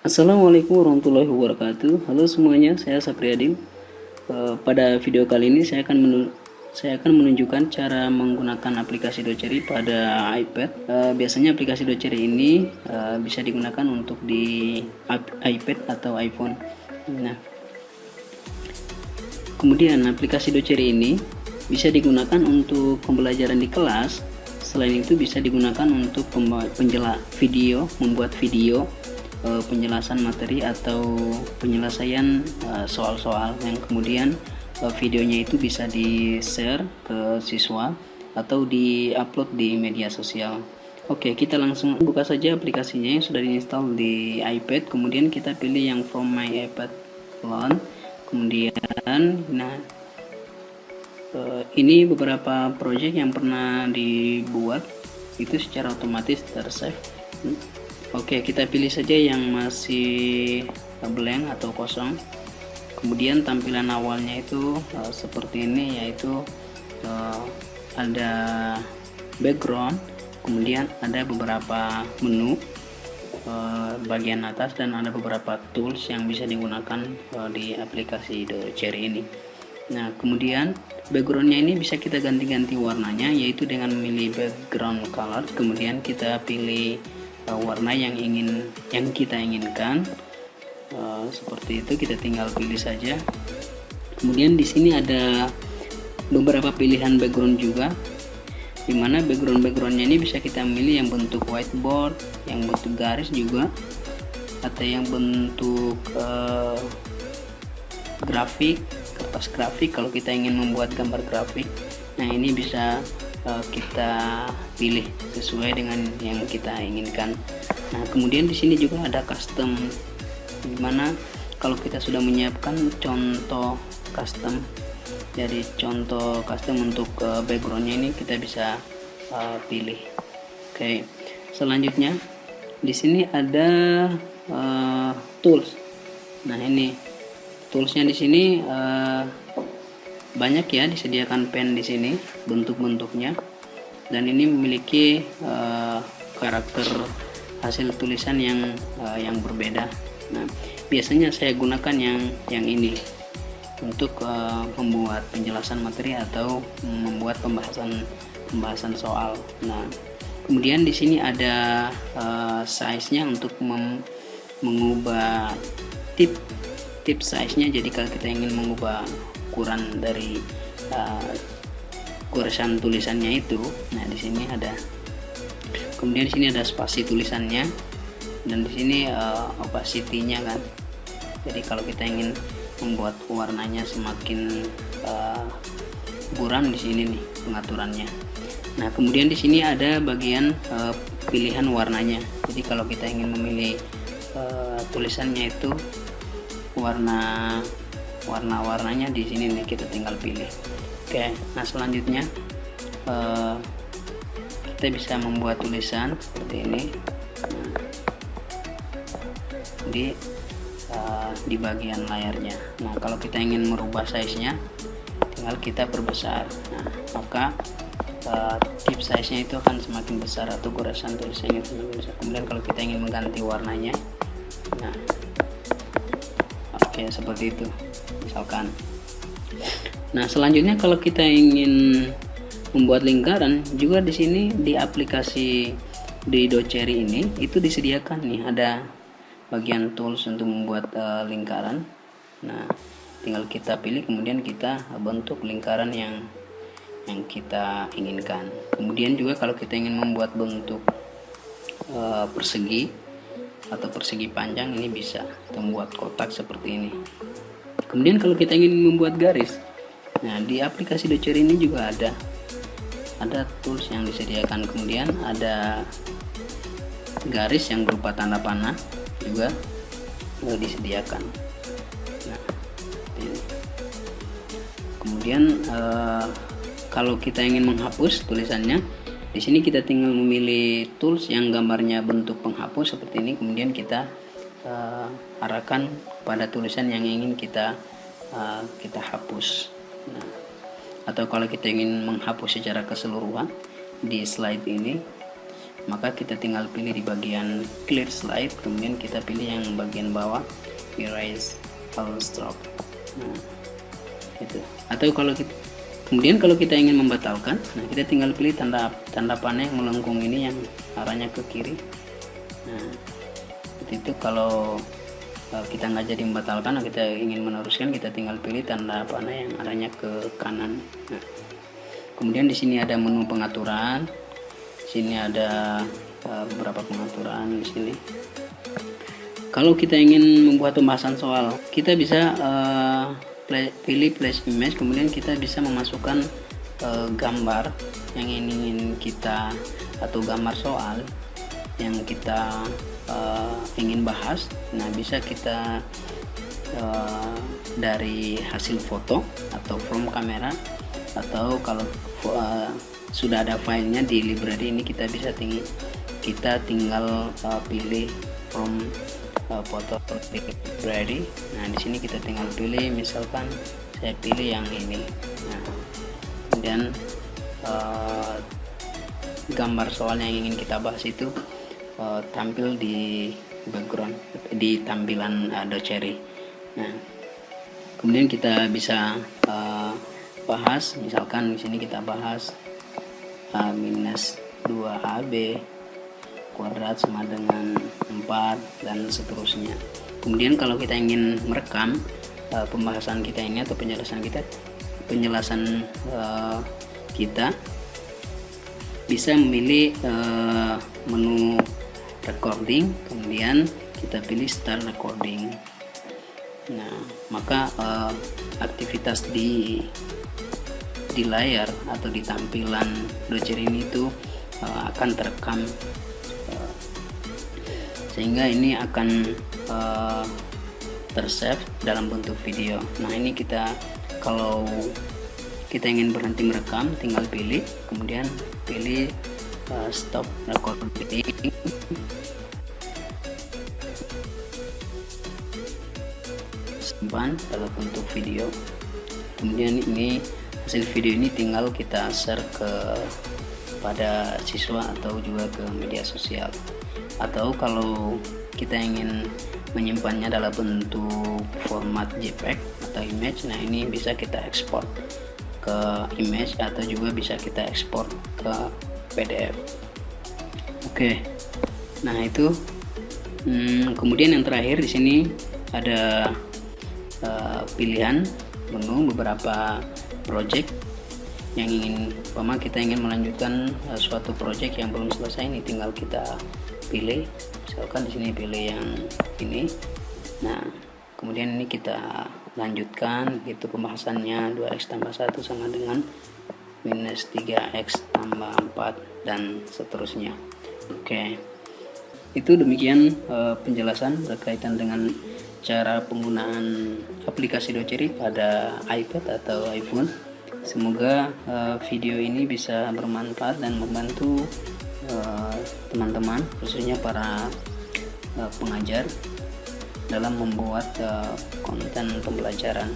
Assalamualaikum warahmatullahi wabarakatuh. Halo semuanya, saya Sapriyadin. Pada video kali ini saya akan menunjukkan cara menggunakan aplikasi Doceri pada iPad. Biasanya aplikasi Doceri ini bisa digunakan untuk di iPad atau iPhone. Nah, kemudian aplikasi Doceri ini bisa digunakan untuk pembelajaran di kelas. Selain itu bisa digunakan untuk membuat video, penjelasan materi atau penyelesaian soal-soal yang kemudian videonya itu bisa di-share ke siswa atau di-upload di media sosial. Oke, kita langsung buka saja aplikasinya yang sudah diinstal di iPad. Kemudian kita pilih yang from my iPad phone. Kemudian, ini beberapa project yang pernah dibuat itu secara otomatis tersave. Oke, kita pilih saja yang masih blank atau kosong. Kemudian tampilan awalnya itu seperti ini, yaitu ada background, kemudian ada beberapa menu bagian atas, dan ada beberapa tools yang bisa digunakan di aplikasi Doceri ini. Nah, kemudian backgroundnya ini bisa kita ganti-ganti warnanya, yaitu dengan memilih background color. Kemudian kita pilih warna yang kita inginkan. Seperti itu, kita tinggal pilih saja. Kemudian di sini ada beberapa pilihan background juga, dimana backgroundnya ini bisa kita milih yang bentuk whiteboard, yang bentuk garis juga, atau yang bentuk grafik, kertas grafik kalau kita ingin membuat gambar grafik. Nah, ini bisa kita pilih sesuai dengan yang kita inginkan. Nah, kemudian di sini juga ada custom, dimana kalau kita sudah menyiapkan contoh custom, jadi contoh custom untuk backgroundnya ini kita bisa pilih. Oke, selanjutnya di sini ada tools. Nah, ini toolsnya di sini banyak ya, disediakan pen di sini bentuk-bentuknya, dan ini memiliki karakter hasil tulisan yang berbeda. Nah, biasanya saya gunakan yang ini untuk membuat penjelasan materi atau membuat pembahasan soal. Nah, kemudian di sini ada size-nya untuk mengubah tip size-nya. Jadi kalau kita ingin mengubah ukuran dari garisan tulisannya itu, nah di sini ada. Kemudian di sini ada spasi tulisannya, dan di sini opacity-nya kan. Jadi kalau kita ingin membuat warnanya semakin buram, di sini nih pengaturannya. Nah, kemudian di sini ada bagian pilihan warnanya. Jadi kalau kita ingin memilih tulisannya itu warnanya di sini nih, kita tinggal pilih. Oke, nah selanjutnya kita bisa membuat tulisan seperti ini. Di bagian layarnya. Nah, kalau kita ingin merubah size-nya, tinggal kita perbesar. Nah, maka tip size-nya itu akan semakin besar, atau garisan tulisannya semakin besar. Kemudian kalau kita ingin mengganti warnanya, nah, oke, seperti itu misalkan. Nah, selanjutnya kalau kita ingin membuat lingkaran juga, di sini di aplikasi di Doceri ini itu disediakan nih, ada bagian tools untuk membuat lingkaran. Nah, tinggal kita pilih, kemudian kita bentuk lingkaran yang kita inginkan. Kemudian juga kalau kita ingin membuat bentuk persegi atau persegi panjang, ini bisa kita membuat kotak seperti ini. Kemudian kalau kita ingin membuat garis, nah di aplikasi Doceri ini juga ada tools yang disediakan. Kemudian ada garis yang berupa tanda panah juga disediakan. Nah, ini. Kemudian kalau kita ingin menghapus tulisannya, di sini kita tinggal memilih tools yang gambarnya bentuk penghapus seperti ini. Kemudian kita arahkan pada tulisan yang ingin kita hapus. Nah, atau kalau kita ingin menghapus secara keseluruhan, di slide ini maka kita tinggal pilih di bagian clear slide, kemudian kita pilih yang bagian bawah erase all stroke. Nah, itu. Atau kemudian kalau kita ingin membatalkan, nah kita tinggal pilih tanda panah yang melengkung ini yang arahnya ke kiri. Nah, itu kalau kita nggak jadi membatalkan, nah kita ingin meneruskan, kita tinggal pilih tanda panah yang arahnya ke kanan. Nah, kemudian di sini ada menu pengaturan, di sini ada beberapa pengaturan di sini. Kalau kita ingin membuat pembahasan soal, kita bisa pilih flash image, kemudian kita bisa memasukkan gambar yang ingin kita, atau gambar soal yang kita ingin bahas. Nah, bisa kita dari hasil foto atau from kamera, atau kalau sudah ada filenya di library ini, kita bisa tinggal pilih from foto library. Nah, di sini kita tinggal pilih, misalkan saya pilih yang ini. Nah, kemudian gambar soal yang ingin kita bahas itu tampil di background, di tampilan Docery. Nah, kemudian kita bisa bahas, misalkan di sini kita bahas minus 2AB kuadrat sama dengan 4 dan seterusnya. Kemudian kalau kita ingin merekam pembahasan kita ini atau penjelasan kita bisa memilih menu recording, kemudian kita pilih start recording. Nah, maka aktivitas di layar atau di tampilan Docery ini itu akan terekam, sehingga ini akan tersave dalam bentuk video. Nah, ini kalau kita ingin berhenti merekam, tinggal pilih, kemudian pilih stop recording, simpan dalam bentuk video. Kemudian ini hasil video ini tinggal kita share pada siswa atau juga ke media sosial. Atau kalau kita ingin menyimpannya dalam bentuk format JPEG atau image, nah ini bisa kita ekspor ke image atau juga bisa kita ekspor ke PDF. Oke, nah itu. Kemudian yang terakhir di sini ada pilihan menu beberapa project yang kita ingin melanjutkan suatu project yang belum selesai. Ini tinggal kita pilih, misalkan di sini pilih yang ini. Nah, kemudian ini kita lanjutkan gitu pembahasannya. 2x tambah 1 sama dengan minus 3x tambah 4 dan seterusnya. Oke, itu demikian penjelasan berkaitan dengan cara penggunaan aplikasi Docery pada iPad atau iPhone. Semoga video ini bisa bermanfaat dan membantu teman-teman, khususnya para pengajar, dalam membuat konten pembelajaran.